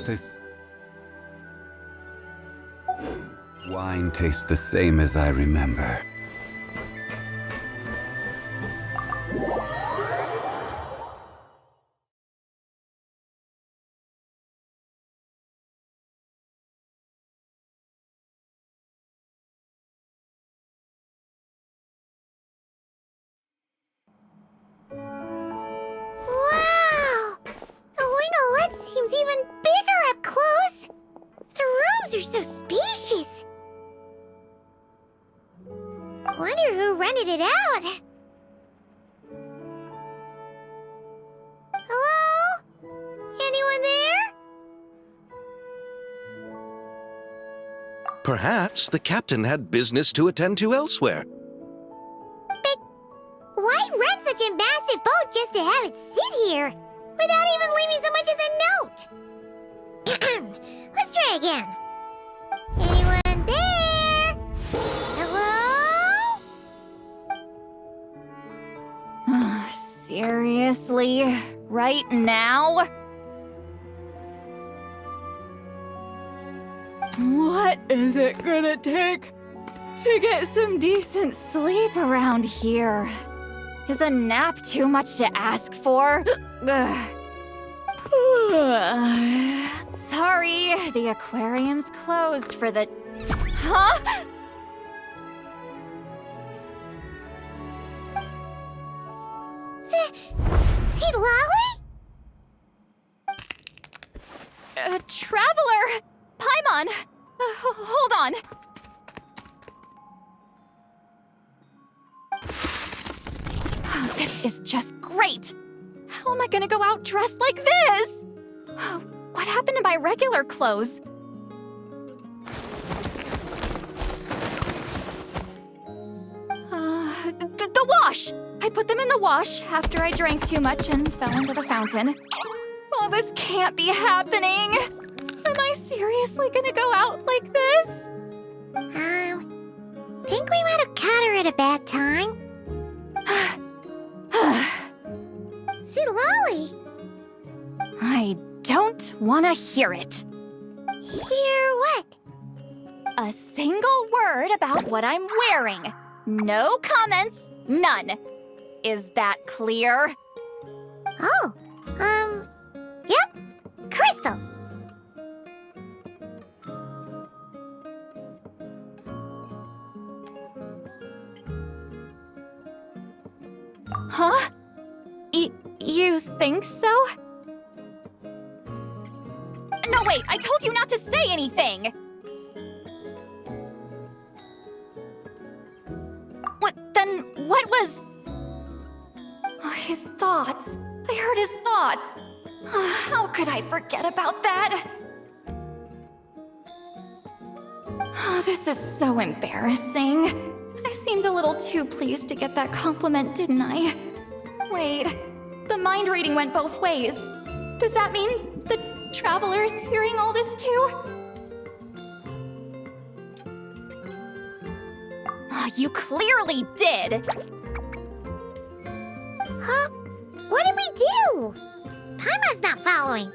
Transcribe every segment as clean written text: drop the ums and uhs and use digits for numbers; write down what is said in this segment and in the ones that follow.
This wine tastes the same as I remember. Wow! The window seems even bigger up close. The rooms are so spacious. Wonder who rented it out. Hello? Anyone there? Perhaps the captain had business to attend to elsewhere. But why rent such a massive boat just to have it sit here, without even leaving so much as a note? Let's try again. Anyone there? Hello? Seriously? Right now? What is it gonna take to get some decent sleep around here? Is a nap too much to ask for? Sorry, the aquarium's closed for the... Huh? See Lolly? Traveler! Paimon! Hold on. Oh, this is just great! How am I gonna go out dressed like this? What happened to my regular clothes? The wash! I put them in the wash after I drank too much and fell into the fountain. Oh, this can't be happening! Am I seriously gonna go out like this? Think we might have caught her at a bad time. See Lolly? I don't want to hear it. Hear what? A single word about what I'm wearing. No comments, none. Is that clear? Oh, yep. Crystal. Huh? You think so? No, wait, I told you not to say anything! What was... Oh, his thoughts. I heard his thoughts. How could I forget about that? Oh, this is so embarrassing. I seemed a little too pleased to get that compliment, didn't I? Wait, the mind reading went both ways. Does that mean the traveler's hearing all this too? Oh, you clearly did! Huh? What did we do? Paimon's not following.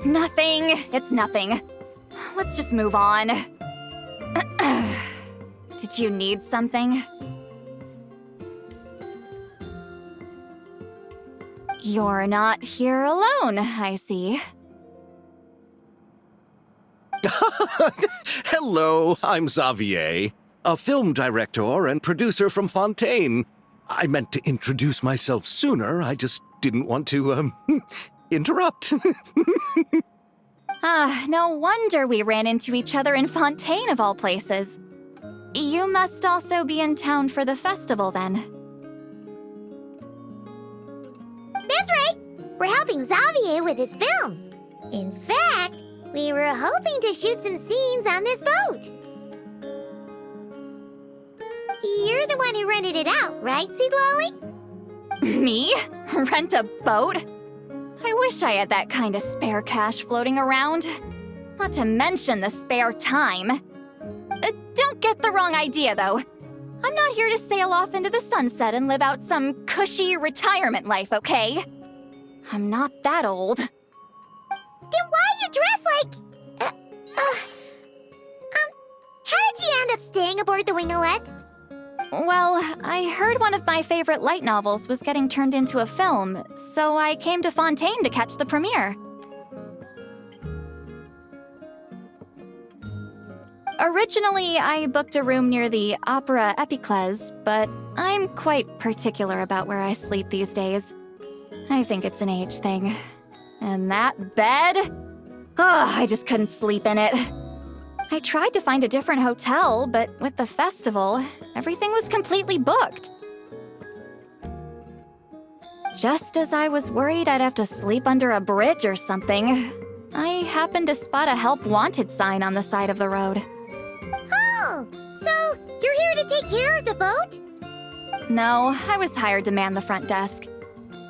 Nothing. It's nothing. Let's just move on. Did you need something? You're not here alone, I see. Hello, I'm Xavier, a film director and producer from Fontaine. I meant to introduce myself sooner, I just didn't want to, interrupt. No wonder we ran into each other in Fontaine of all places. You must also be in town for the festival, then. That's right. We're helping Xavier with his film. In fact, we were hoping to shoot some scenes on this boat. You're the one who rented it out, right, Seed Lolly? Me? Rent a boat? I wish I had that kind of spare cash floating around. Not to mention the spare time. Don't get the wrong idea, though. I'm not here to sail off into the sunset and live out some cushy retirement life, okay? I'm not that old. Then why are you dressed How did you end up staying aboard the Winglet? Well, I heard one of my favorite light novels was getting turned into a film, so I came to Fontaine to catch the premiere. Originally, I booked a room near the Opera Epiclese, but I'm quite particular about where I sleep these days. I think it's an age thing. And that bed? I just couldn't sleep in it. I tried to find a different hotel, but with the festival, everything was completely booked. Just as I was worried I'd have to sleep under a bridge or something, I happened to spot a help wanted sign on the side of the road. Oh, so you're here to take care of the boat? No, I was hired to man the front desk.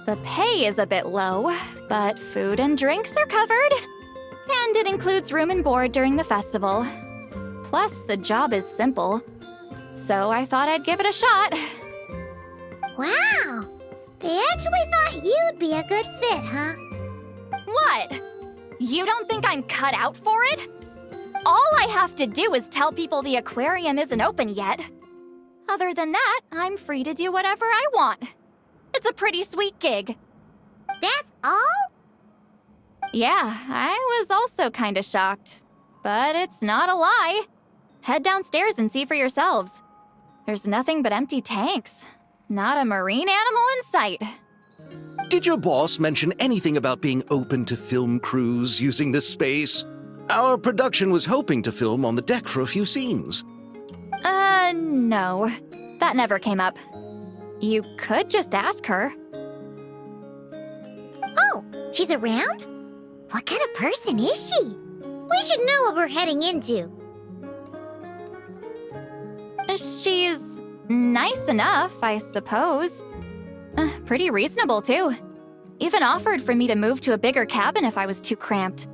The pay is a bit low, but food and drinks are covered. And it includes room and board during the festival. Plus, the job is simple. So I thought I'd give it a shot. Wow! They actually thought you'd be a good fit, huh? What? You don't think I'm cut out for it? All I have to do is tell people the aquarium isn't open yet. Other than that, I'm free to do whatever I want. It's a pretty sweet gig. That's all? Yeah, I was also kinda shocked. But it's not a lie. Head downstairs and see for yourselves. There's nothing but empty tanks. Not a marine animal in sight. Did your boss mention anything about being open to film crews using this space? Our production was hoping to film on the deck for a few scenes. No. That never came up. You could just ask her. Oh, she's around? What kind of person is she? We should know what we're heading into. She's nice enough, I suppose. Pretty reasonable, too. Even offered for me to move to a bigger cabin if I was too cramped.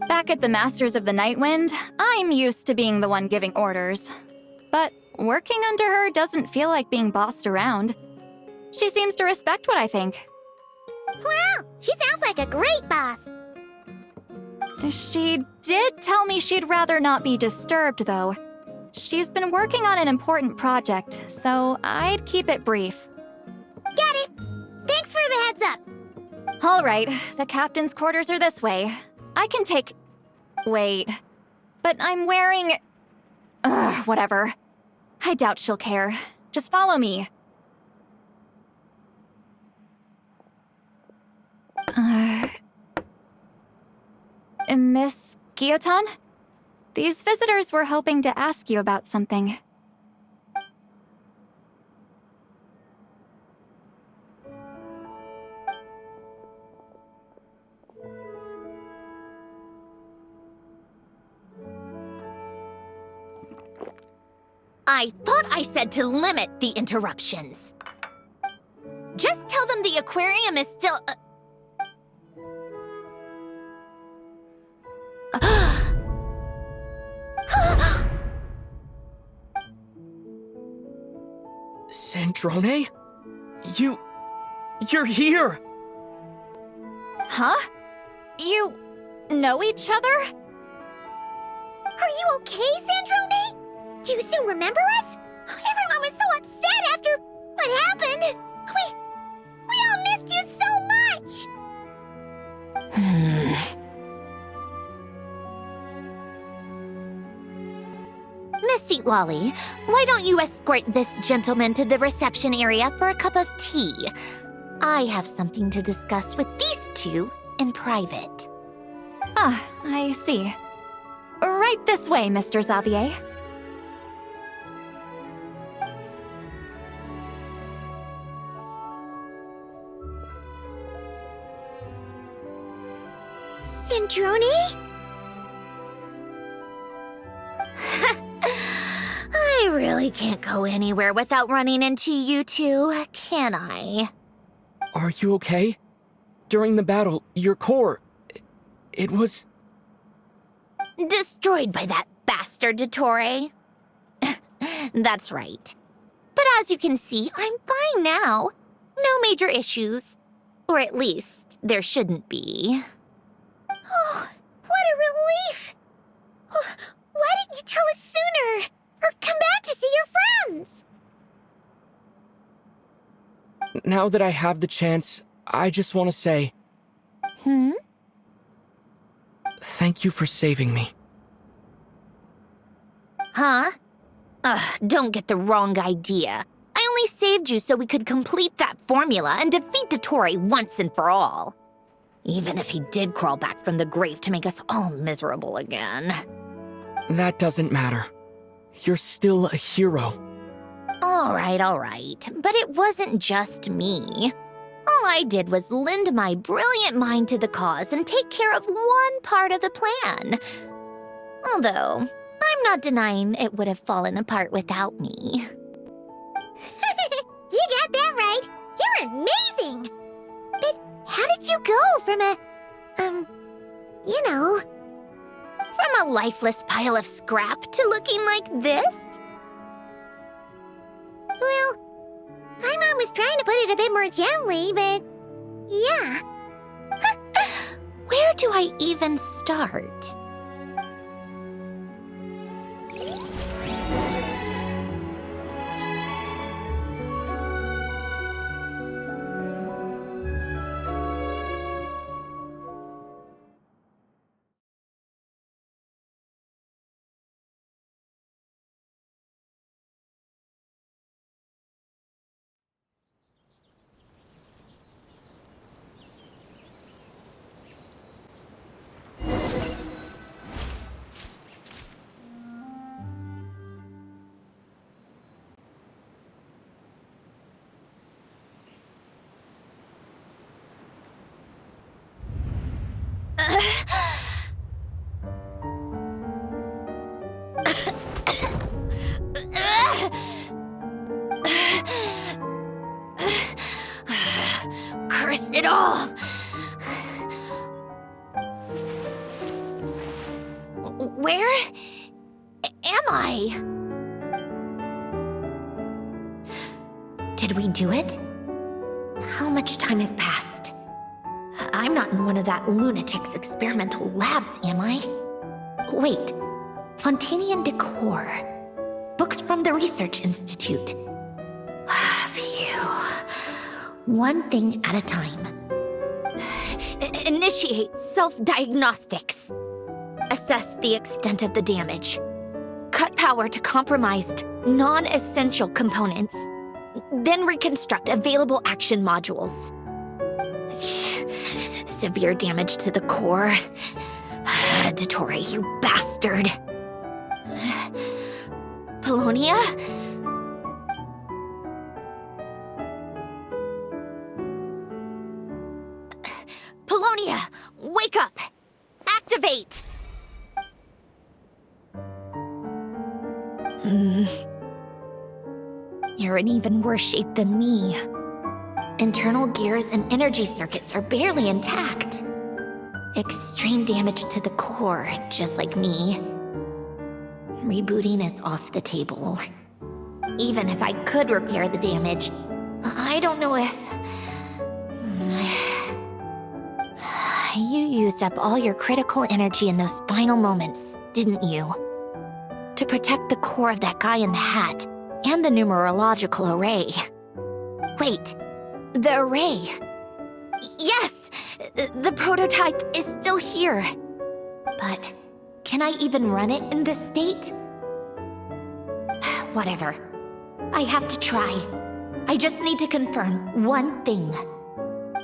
Back at the Masters of the Night Wind, I'm used to being the one giving orders. But working under her doesn't feel like being bossed around. She seems to respect what I think. Wow, she sounds like a great boss. She did tell me she'd rather not be disturbed, though. She's been working on an important project, so I'd keep it brief. Got it. Thanks for the heads up. All right, the captain's quarters are this way. I can take... Wait. But I'm wearing... whatever. I doubt she'll care. Just follow me. Miss Guillotin? These visitors were hoping to ask you about something. I thought I said to limit the interruptions. Just tell them the aquarium is still... Sandrone? You're here! Huh? You know each other? Are you okay, Sandrone? Do you still remember us? Everyone was so upset after what happened. We all missed you so much. Miss Seat Lolly, why don't you escort this gentleman to the reception area for a cup of tea? I have something to discuss with these two in private. Ah, I see. Right this way, Mr. Xavier. Sandrone? I really can't go anywhere without running into you two, can I? Are you okay? During the battle, your core... It was... Destroyed by that bastard Dottore. That's right. But as you can see, I'm fine now. No major issues. Or at least, there shouldn't be. Oh, What a relief! Why didn't you tell us sooner? Or come back to see your friends? Now that I have the chance, I just want to say thank you for saving me. Huh? Don't get the wrong idea. I only saved you so we could complete that formula and defeat Dottore once and for all. Even if he did crawl back from the grave to make us all miserable again. That doesn't matter. You're still a hero. All right. But it wasn't just me. All I did was lend my brilliant mind to the cause and take care of one part of the plan. Although, I'm not denying it would have fallen apart without me. You got that right. You're amazing. But how did you go from From a lifeless pile of scrap to looking like this? Well, my mom was trying to put it a bit more gently, but yeah. Where do I even start? Curse it all! Where am I? Did we do it? How much time has passed? I'm not in one of that lunatic's experimental labs, am I? Wait, Fontanian decor. Books from the Research Institute. Phew. One thing at a time. Initiate self-diagnostics. Assess the extent of the damage. Cut power to compromised, non-essential components. Then reconstruct available action modules. Severe damage to the core. Dottore, you bastard. Polonia? Polonia, wake up! Activate! You're in even worse shape than me. Internal gears and energy circuits are barely intact. Extreme damage to the core, just like me. Rebooting is off the table. Even if I could repair the damage, I don't know if... You used up all your critical energy in those final moments, didn't you? To protect the core of that guy in the hat, and the numerological array. Wait, the array. Yes! The prototype is still here. But can I even run it in this state? Whatever. I have to try. I just need to confirm one thing.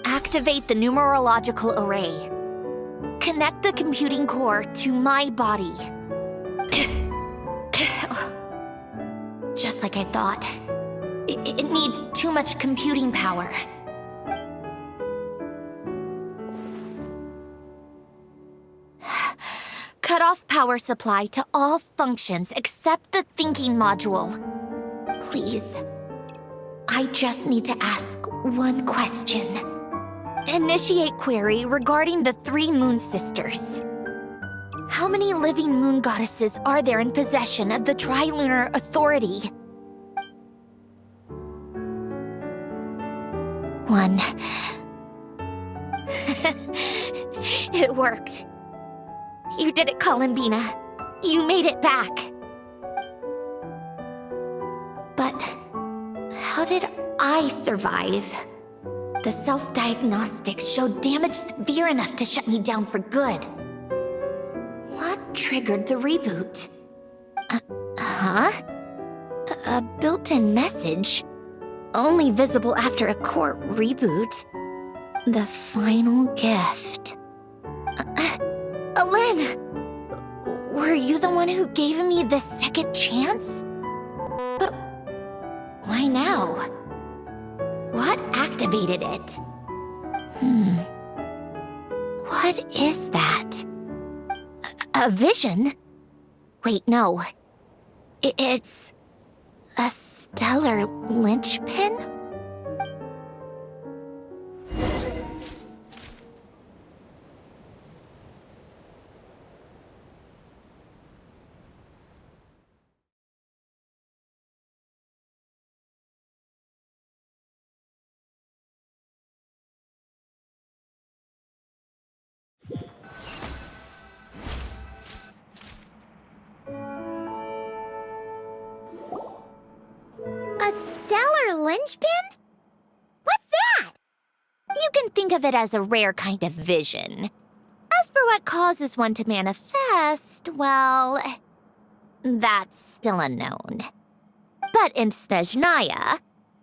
Activate the numerological array. Connect the computing core to my body. Just like I thought. It needs too much computing power. Cut off power supply to all functions except the thinking module. Please. I just need to ask one question. Initiate query regarding the 3 moon sisters. How many living moon goddesses are there in possession of the Trilunar Authority? 1. It worked. You did it, Columbina. You made it back. But how did I survive? The self-diagnostics showed damage severe enough to shut me down for good. What triggered the reboot? Huh? A built-in message? Only visible after a core reboot. The final gift. Alen! Were you the one who gave me the second chance? But why now? What activated it? What is that? A vision? Wait, no. It's a stellar linchpin? A stellar linchpin? What's that? You can think of it as a rare kind of vision. As for what causes one to manifest, well, that's still unknown. But in Snezhnaya,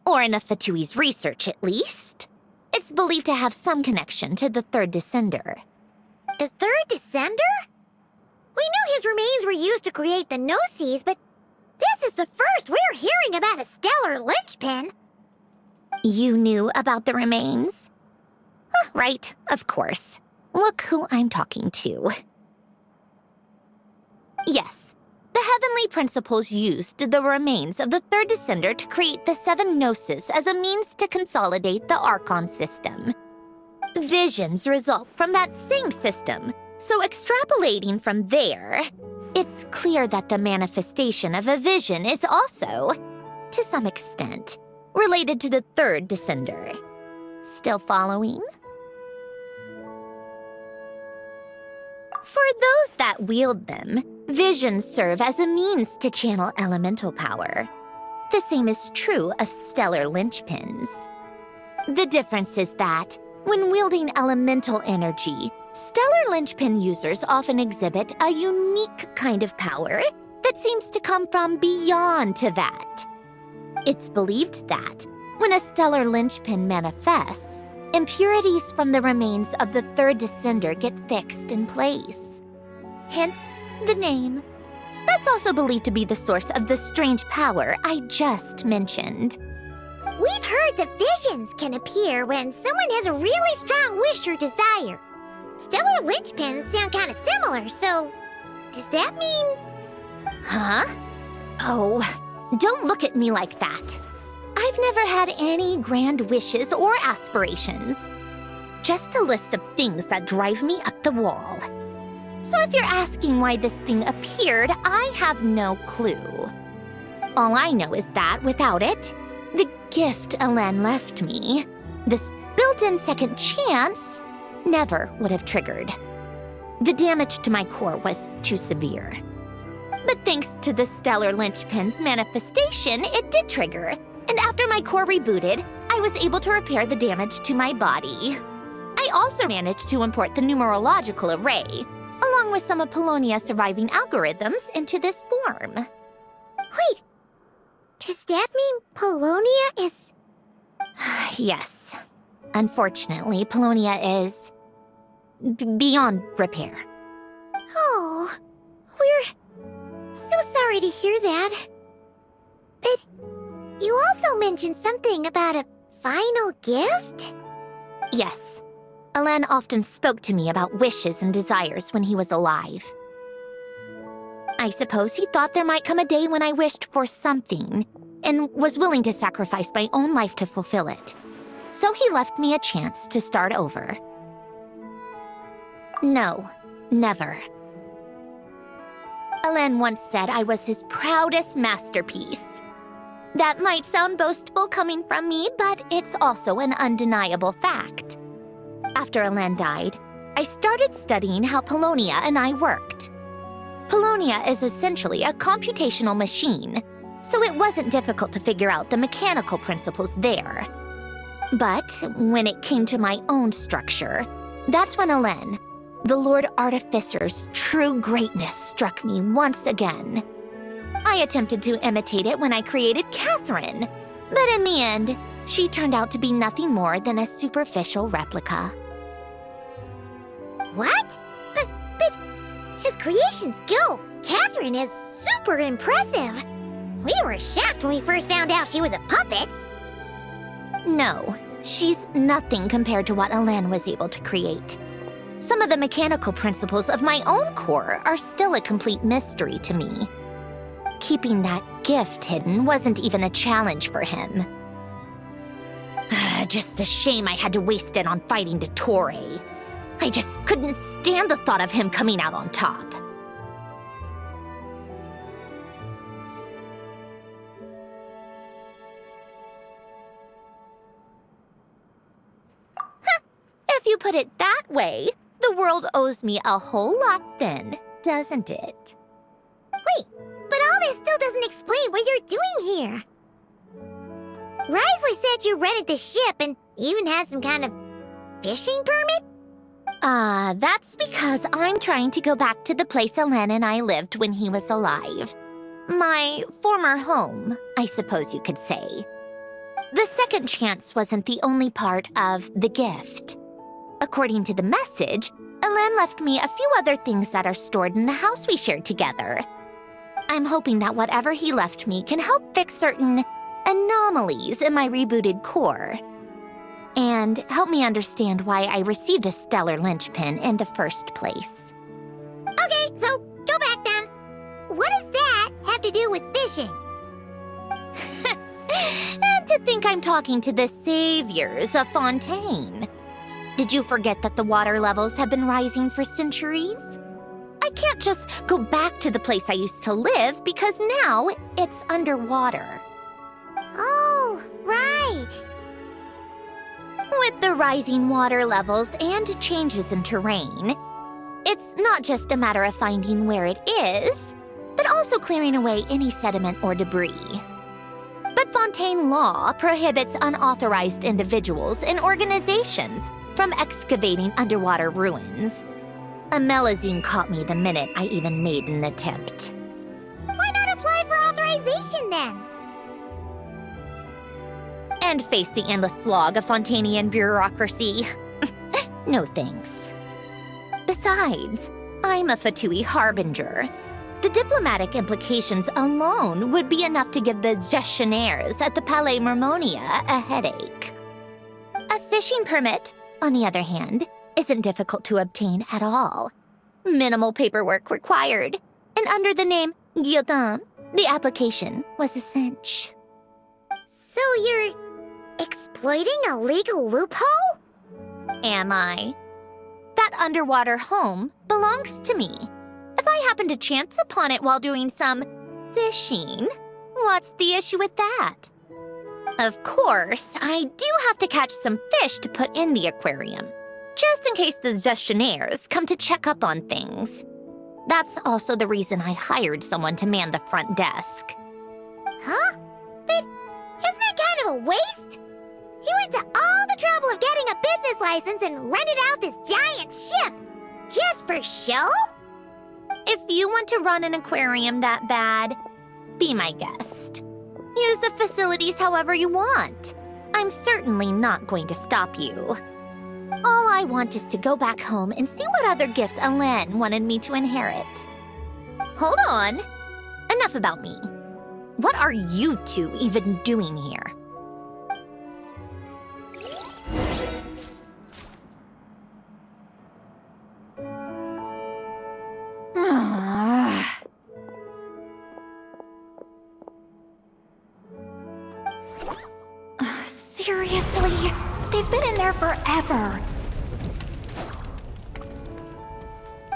or in Afatui's research at least, it's believed to have some connection to the third descender. The third descender? We knew his remains were used to create the Gnosis, but this is the first we're hearing about a stellar linchpin. You knew about the remains? Right, of course. Look who I'm talking to. Yes, the Heavenly Principles used the remains of the third descender to create the seven Gnosis as a means to consolidate the Archon system. Visions result from that same system, so extrapolating from there, it's clear that the manifestation of a vision is also, to some extent, related to the third descender. Still following? For those that wield them, visions serve as a means to channel elemental power. The same is true of stellar linchpins. The difference is that, when wielding elemental energy, stellar linchpin users often exhibit a unique kind of power that seems to come from beyond to that. It's believed that, when a stellar linchpin manifests, impurities from the remains of the third descender get fixed in place. Hence, the name. That's also believed to be the source of the strange power I just mentioned. We've heard that visions can appear when someone has a really strong wish or desire. Stellar linchpins sound kind of similar, so does that mean... Huh? Oh, don't look at me like that. I've never had any grand wishes or aspirations. Just a list of things that drive me up the wall. So if you're asking why this thing appeared, I have no clue. All I know is that without it, the gift Alen left me, this built-in second chance, never would have triggered. The damage to my core was too severe. But thanks to the stellar linchpin's manifestation, it did trigger. And after my core rebooted, I was able to repair the damage to my body. I also managed to import the numerological array, along with some of Polonia's surviving algorithms, into this form. Wait, does that mean Polonia is... Yes. Unfortunately, Polonia is... beyond repair. Oh, we're so sorry to hear that. But you also mentioned something about a final gift? Yes. Alen often spoke to me about wishes and desires when he was alive. I suppose he thought there might come a day when I wished for something, and was willing to sacrifice my own life to fulfill it. So he left me a chance to start over. No, never. Alen once said I was his proudest masterpiece. That might sound boastful coming from me, but it's also an undeniable fact. After Alen died, I started studying how Polonia and I worked. Polonia is essentially a computational machine, so it wasn't difficult to figure out the mechanical principles there. But when it came to my own structure, that's when Hélène, the Lord Artificer's true greatness, struck me once again. I attempted to imitate it when I created Catherine, but in the end, she turned out to be nothing more than a superficial replica. What? But his creations go. Catherine is super impressive. We were shocked when we first found out she was a puppet. No, she's nothing compared to what Hélène was able to create. Some of the mechanical principles of my own core are still a complete mystery to me. Keeping that gift hidden wasn't even a challenge for him. Just a shame I had to waste it on fighting Dottore. I just couldn't stand the thought of him coming out on top. If you put it that way, the world owes me a whole lot then, doesn't it? Wait, but all this still doesn't explain what you're doing here. Risley said you rented the ship and even had some kind of fishing permit? That's because I'm trying to go back to the place Hélène and I lived when he was alive. My former home, I suppose you could say. The second chance wasn't the only part of the gift. According to the message, Hélène left me a few other things that are stored in the house we shared together. I'm hoping that whatever he left me can help fix certain anomalies in my rebooted core. And help me understand why I received a stellar linchpin in the first place. Okay, so go back then. What does that have to do with fishing? And to think I'm talking to the saviors of Fontaine. Did you forget that the water levels have been rising for centuries? I can't just go back to the place I used to live because now it's underwater. Oh, right. With the rising water levels and changes in terrain, it's not just a matter of finding where it is, but also clearing away any sediment or debris. But Fontaine law prohibits unauthorized individuals and organizations from excavating underwater ruins. A Melazine caught me the minute I even made an attempt. Why not apply for authorization then? And face the endless slog of Fontanian bureaucracy. No thanks. Besides, I'm a Fatui harbinger. The diplomatic implications alone would be enough to give the gestionnaires at the Palais Mermonia a headache. A fishing permit, on the other hand, isn't difficult to obtain at all. Minimal paperwork required, and under the name Guillotin, the application was a cinch. So you're exploiting a legal loophole? Am I? That underwater home belongs to me. If I happen to chance upon it while doing some fishing, what's the issue with that? Of course, I do have to catch some fish to put in the aquarium, just in case the gestionnaires come to check up on things. That's also the reason I hired someone to man the front desk. Huh? But isn't that kind of a waste? He went to all the trouble of getting a business license and rented out this giant ship. Just for show? If you want to run an aquarium that bad, be my guest. Use the facilities however you want. I'm certainly not going to stop you. All I want is to go back home and see what other gifts Hélène wanted me to inherit. Hold on. Enough about me. What are you two even doing here? Seriously? They've been in there forever.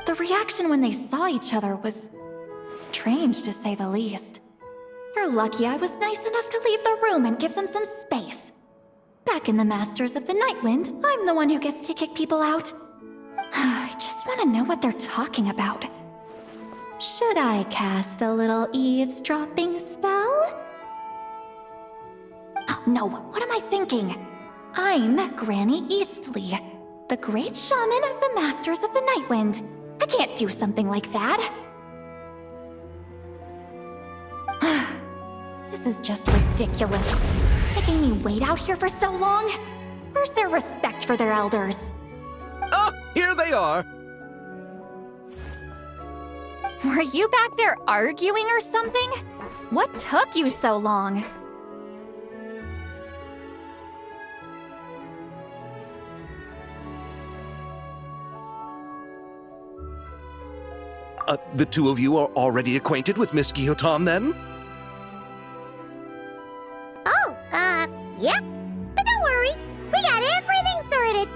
The reaction when they saw each other was strange, to say the least. They're lucky I was nice enough to leave the room and give them some space. Back in the Masters of the Night Wind, I'm the one who gets to kick people out. I just want to know what they're talking about. Should I cast a little eavesdropping spell? No, what am I thinking? I'm Granny Eastly, the great shaman of the Masters of the Nightwind. I can't do something like that. This is just ridiculous. Making me wait out here for so long? Where's their respect for their elders? Ah, here they are. Were you back there arguing or something? What took you so long? The two of you are already acquainted with Miss Guillotin, then? Oh, yep. But don't worry, we got everything sorted.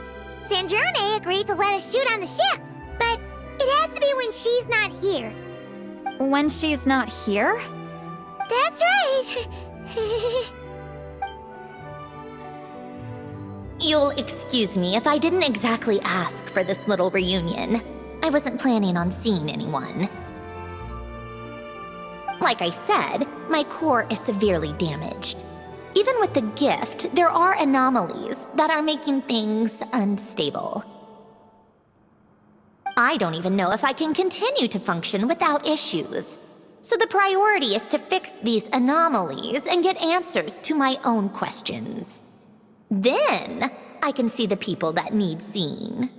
Sandrone agreed to let us shoot on the ship, but it has to be when she's not here. When she's not here? That's right. You'll excuse me if I didn't exactly ask for this little reunion. I wasn't planning on seeing anyone. Like I said, my core is severely damaged. Even with the gift, there are anomalies that are making things unstable. I don't even know if I can continue to function without issues. So the priority is to fix these anomalies and get answers to my own questions. Then, I can see the people that need seeing.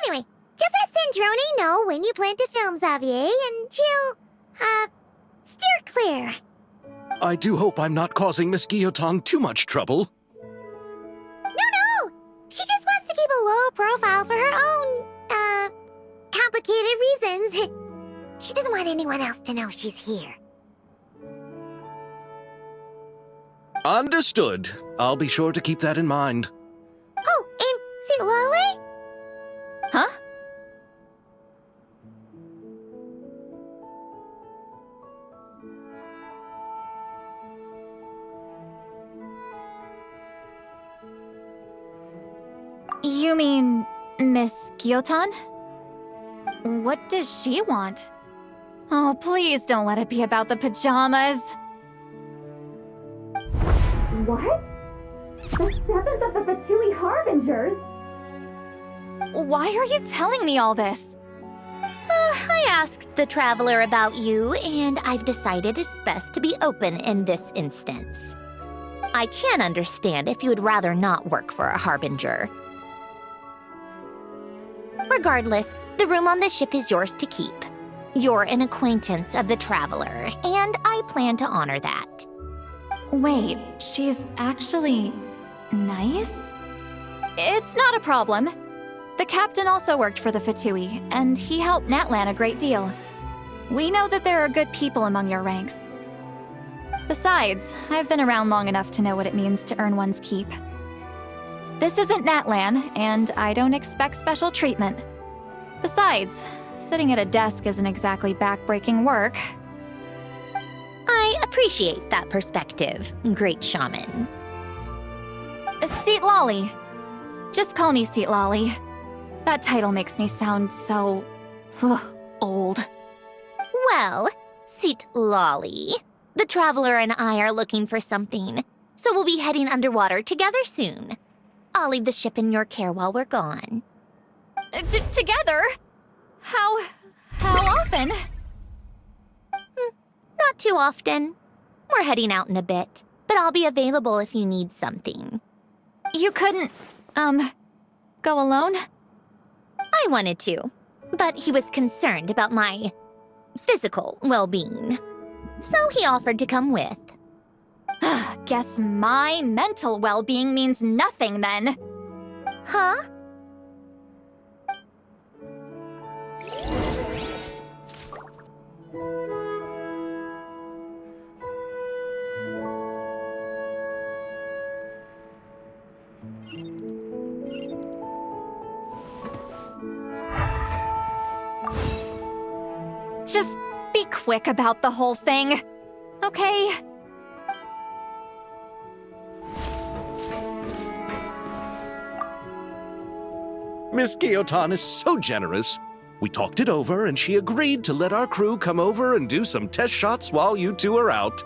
Anyway, just let Sandrone know when you plan to film Xavier, and she'll, steer clear. I do hope I'm not causing Miss Guillotin too much trouble. No! She just wants to keep a low profile for her own, complicated reasons. She doesn't want anyone else to know she's here. Understood. I'll be sure to keep that in mind. Oh, and see Lale? Huh? You mean Miss Guillotin? What does she want? Oh, please don't let it be about the pajamas. What? The seventh of the Fatui Harbingers? Why are you telling me all this? I asked the Traveler about you, and I've decided it's best to be open in this instance. I can understand if you would rather not work for a Harbinger. Regardless, the room on the ship is yours to keep. You're an acquaintance of the Traveler, and I plan to honor that. Wait, she's actually nice? It's not a problem. The captain also worked for the Fatui, and he helped Natlan a great deal. We know that there are good people among your ranks. Besides, I've been around long enough to know what it means to earn one's keep. This isn't Natlan, and I don't expect special treatment. Besides, sitting at a desk isn't exactly back-breaking work. I appreciate that perspective, great shaman. Seat Lolly. Just call me Seat Lolly. That title makes me sound so... old. Well, Seat Lolly, the Traveler and I are looking for something, so we'll be heading underwater together soon. I'll leave the ship in your care while we're gone. Together? How often? Not too often. We're heading out in a bit, but I'll be available if you need something. You couldn't, go alone? I wanted to, but he was concerned about my physical well-being, so he offered to come with. Guess my mental well-being means nothing then. Huh? Just be quick about the whole thing, okay? Miss Guillotin is so generous. We talked it over, and she agreed to let our crew come over and do some test shots while you two are out.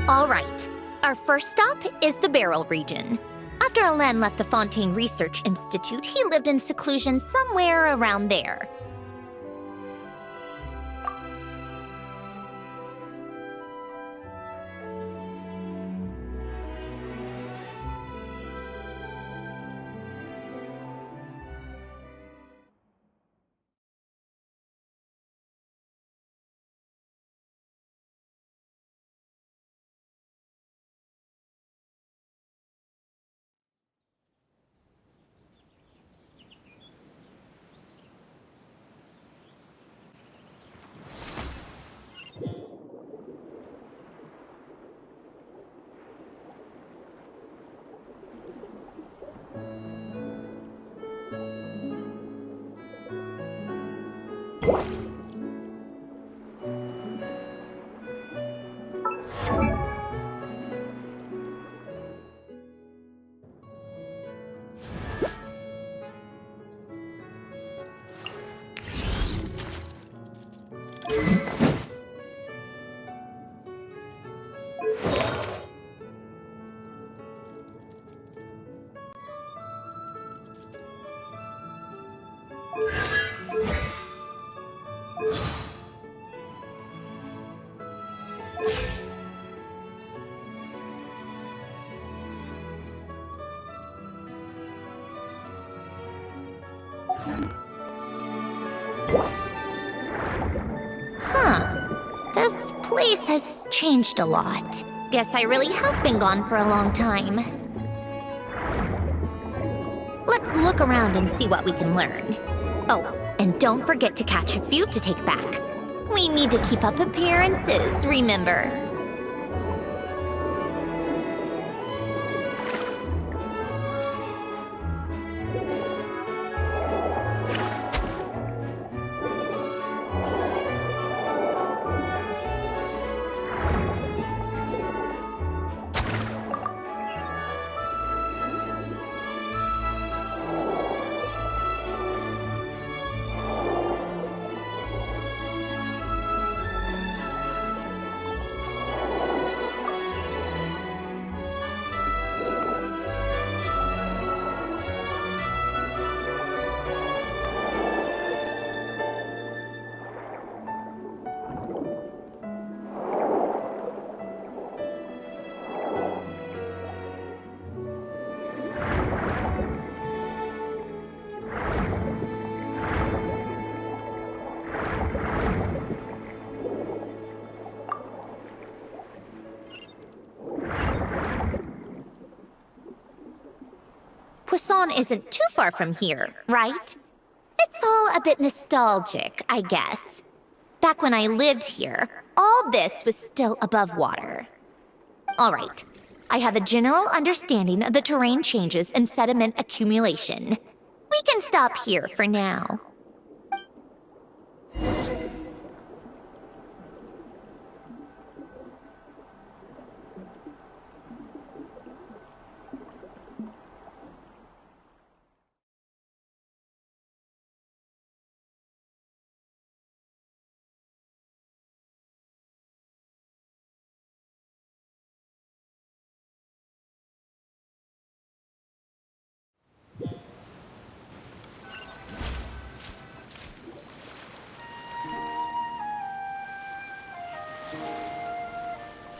All right. Our first stop is the Barrel region. After Alain left the Fontaine Research Institute, he lived in seclusion somewhere around there. This place has changed a lot. Guess I really have been gone for a long time. Let's look around and see what we can learn. Oh, and don't forget to catch a few to take back. We need to keep up appearances, remember? Poisson isn't too far from here, right? It's all a bit nostalgic, I guess. Back when I lived here, all this was still above water. All right, I have a general understanding of the terrain changes and sediment accumulation. We can stop here for now.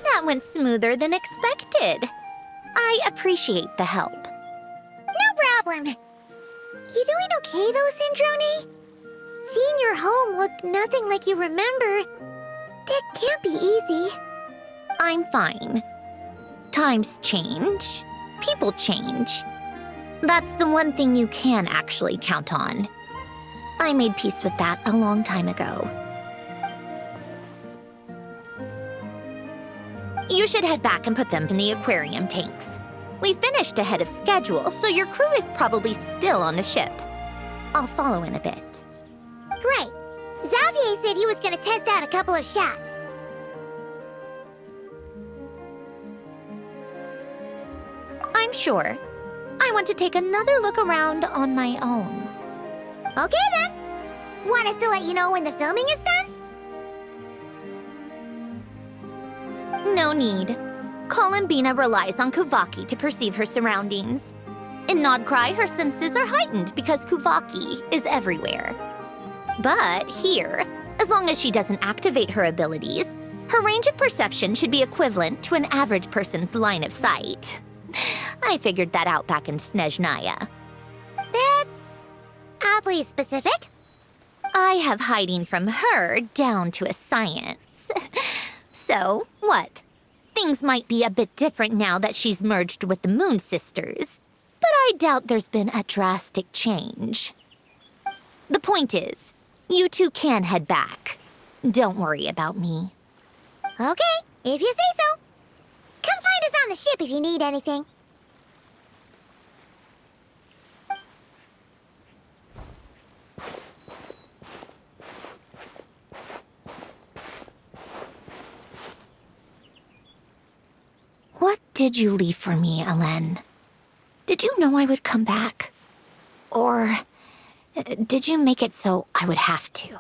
That went smoother than expected. I appreciate the help. No problem. You doing okay though, Sandrone? Seeing your home look nothing like you remember, that can't be easy. I'm fine. Times change. People change. That's the one thing you can actually count on. I made peace with that a long time ago. You should head back and put them in the aquarium tanks. We finished ahead of schedule, so your crew is probably still on the ship. I'll follow in a bit. Great. Xavier said he was gonna test out a couple of shots. I'm sure. I want to take another look around on my own. Okay then. Want us to let you know when the filming is done? No need. Columbina relies on Kuvaki to perceive her surroundings. In Nodcry, her senses are heightened because Kuvaki is everywhere. But here, as long as she doesn't activate her abilities, her range of perception should be equivalent to an average person's line of sight. I figured that out back in Snezhnaya. That's oddly specific. I have hiding from her down to a science. So, what? Things might be a bit different now that she's merged with the Moon Sisters, but I doubt there's been a drastic change. The point is, you two can head back. Don't worry about me. Okay, if you say so. Come find us on the ship if you need anything. What did you leave for me, Elen? Did you know I would come back? Or did you make it so I would have to?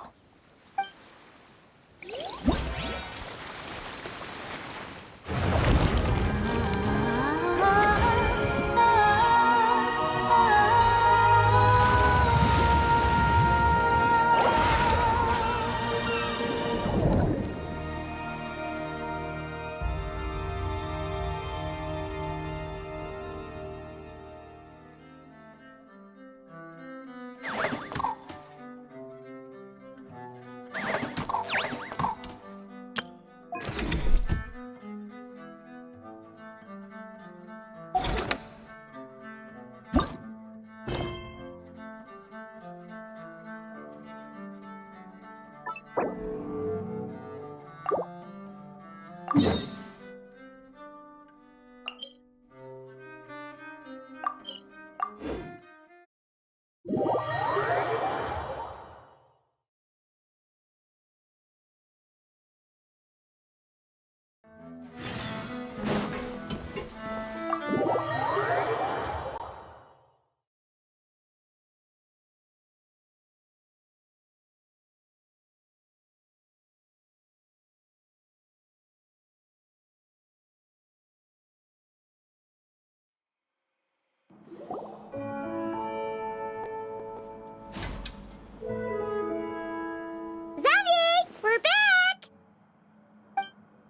Xavier, we're back!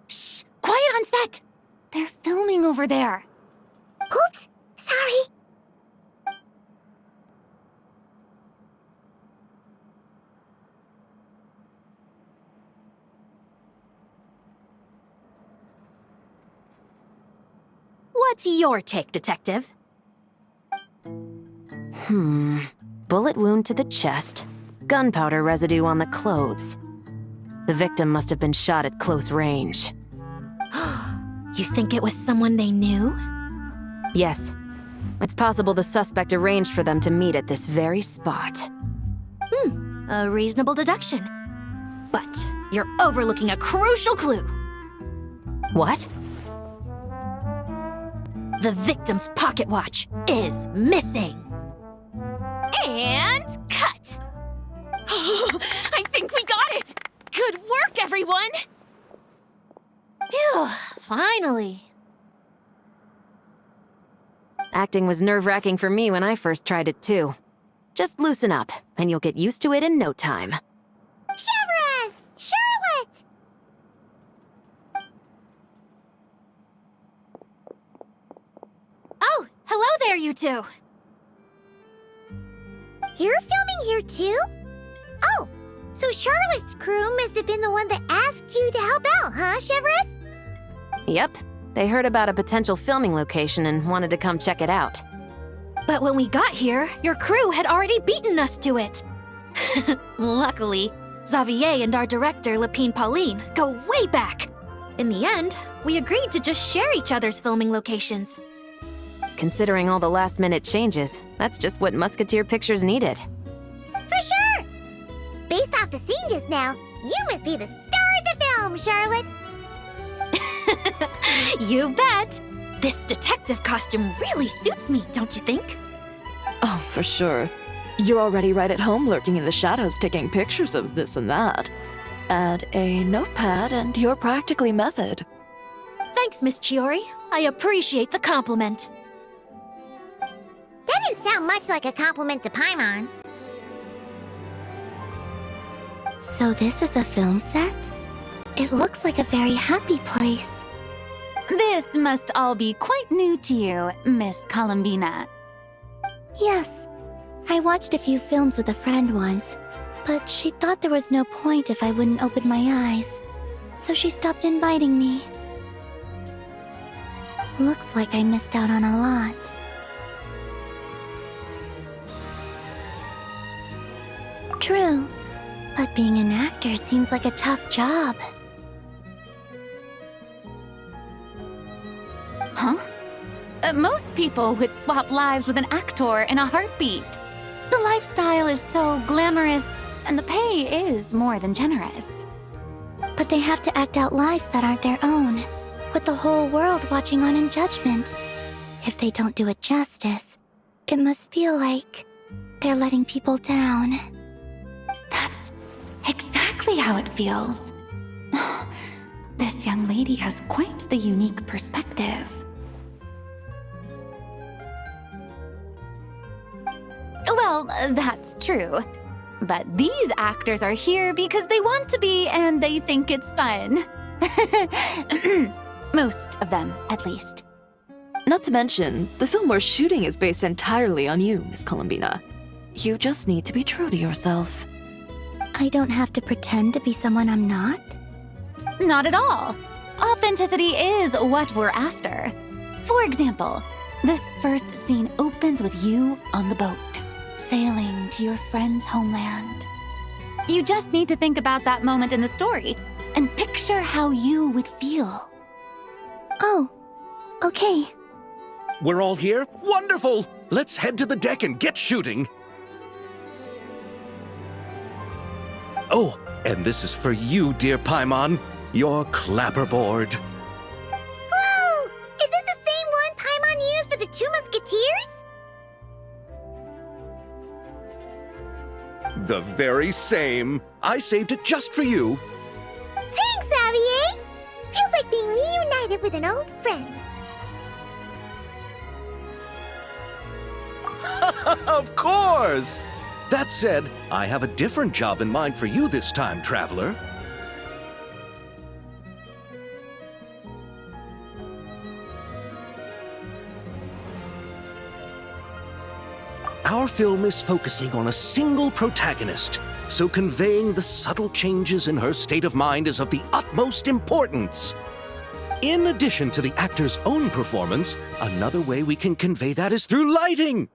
Shh! Quiet on set! They're filming over there. Oops, sorry. What's your take, Detective? Bullet wound to the chest. Gunpowder residue on the clothes. The victim must have been shot at close range. You think it was someone they knew? Yes. It's possible the suspect arranged for them to meet at this very spot. A reasonable deduction. But you're overlooking a crucial clue. What? The victim's pocket watch is missing. And cut! I think we got it! Good work, everyone! Phew, finally. Acting was nerve-wracking for me when I first tried it too. Just loosen up, and you'll get used to it in no time. Severus! Charlotte! Oh, hello there, you two. You're filming here too? Oh, so Charlotte's crew must have been the one that asked you to help out, huh, Severus? Yep. They heard about a potential filming location and wanted to come check it out. But when we got here, your crew had already beaten us to it. Luckily, Xavier and our director, Lapine Pauline, go way back. In the end, we agreed to just share each other's filming locations. considering all the last-minute changes, that's just what Musketeer Pictures needed. For sure! Based off the scene just now, you must be the star of the film, Charlotte! You bet! This detective costume really suits me, don't you think? Oh, for sure. You're already right at home lurking in the shadows taking pictures of this and that. Add a notepad and you're practically method. Thanks, Miss Chiori. I appreciate the compliment. That didn't sound much like a compliment to Paimon. So this is a film set? It looks like a very happy place. This must all be quite new to you, Miss Columbina. Yes. I watched a few films with a friend once, but she thought there was no point if I wouldn't open my eyes. So she stopped inviting me. Looks like I missed out on a lot. True, but being an actor seems like a tough job. Huh? Most people would swap lives with an actor in a heartbeat. The lifestyle is so glamorous, and the pay is more than generous. But they have to act out lives that aren't their own, with the whole world watching on in judgment. If they don't do it justice, it must feel like they're letting people down. That's exactly how it feels. This young lady has quite the unique perspective. Well, that's true. But these actors are here because they want to be and they think it's fun. Most of them, at least. Not to mention, the film we're shooting is based entirely on you, Miss Columbina. You just need to be true to yourself. I don't have to pretend to be someone I'm not? Not at all. Authenticity is what we're after. For example, this first scene opens with you on the boat, sailing to your friend's homeland. You just need to think about that moment in the story and picture how you would feel. Oh, okay. We're all here? Wonderful! Let's head to the deck and get shooting. Oh, and this is for you, dear Paimon, your clapperboard. Whoa! Is this the same one Paimon used for the Two Musketeers? The very same. I saved it just for you. Thanks, Xavier! Feels like being reunited with an old friend. Of course! That said, I have a different job in mind for you this time, traveler. Our film is focusing on a single protagonist, so conveying the subtle changes in her state of mind is of the utmost importance. In addition to the actor's own performance, another way we can convey that is through lighting.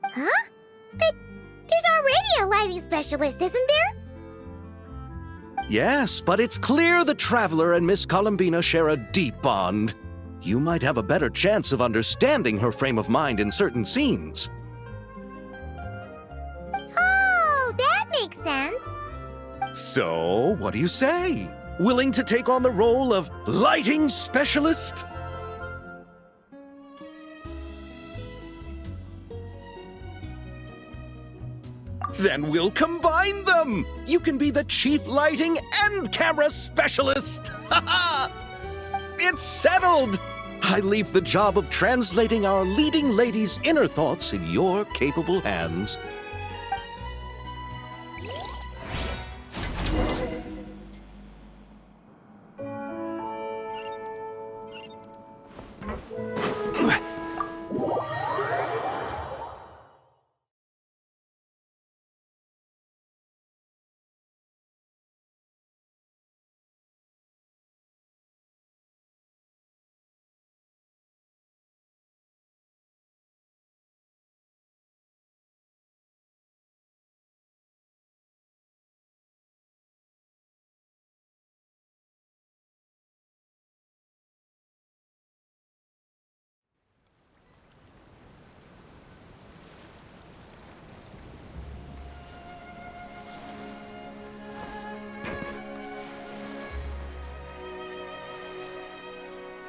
Huh? But there's already a lighting specialist, isn't there? Yes, but it's clear the Traveler and Miss Columbina share a deep bond. You might have a better chance of understanding her frame of mind in certain scenes. Oh, that makes sense. So, what do you say? Willing to take on the role of lighting specialist? Then we'll combine them! You can be the chief lighting and camera specialist! Ha ha! It's settled! I leave the job of translating our leading lady's inner thoughts in your capable hands.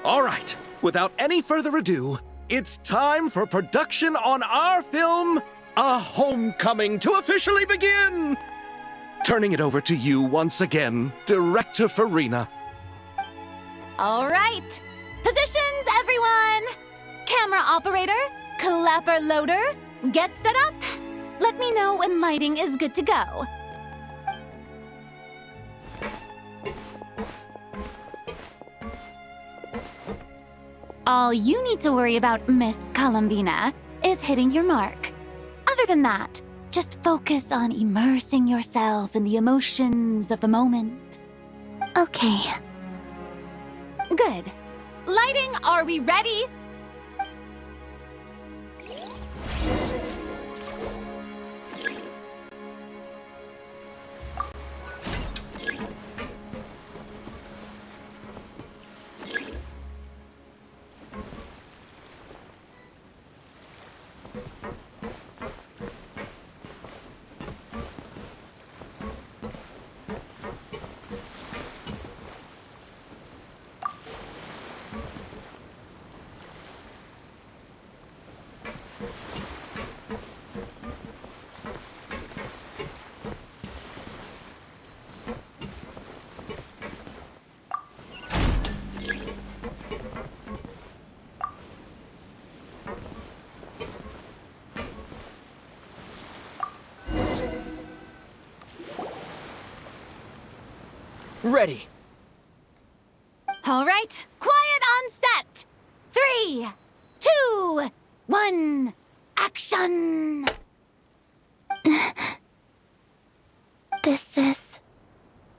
All right, without any further ado, it's time for production on our film, A Homecoming, to officially begin! Turning it over to you once again, Director Farina. All right. Positions, everyone! Camera operator, clapper loader, get set up. Let me know when lighting is good to go. All you need to worry about, Miss Columbina, is hitting your mark. Other than that, just focus on immersing yourself in the emotions of the moment. Okay. Good. Lighting, are we ready? Ready. All right, quiet on set. 3, 2, 1, action! This is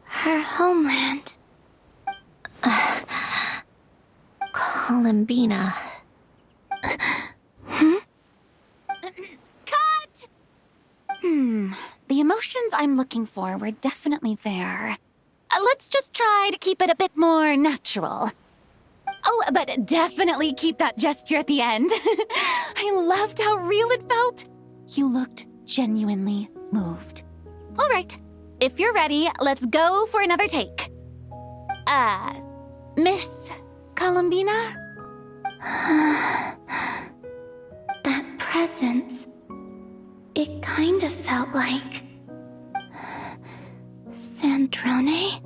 her homeland. Columbina. Cut! The emotions I'm looking for were definitely there. Let's just try to keep it a bit more natural. Oh, but definitely keep that gesture at the end. I loved how real it felt. You looked genuinely moved. All right, if you're ready, let's go for another take. Miss Columbina? That presence. It kind of felt like Sandrone?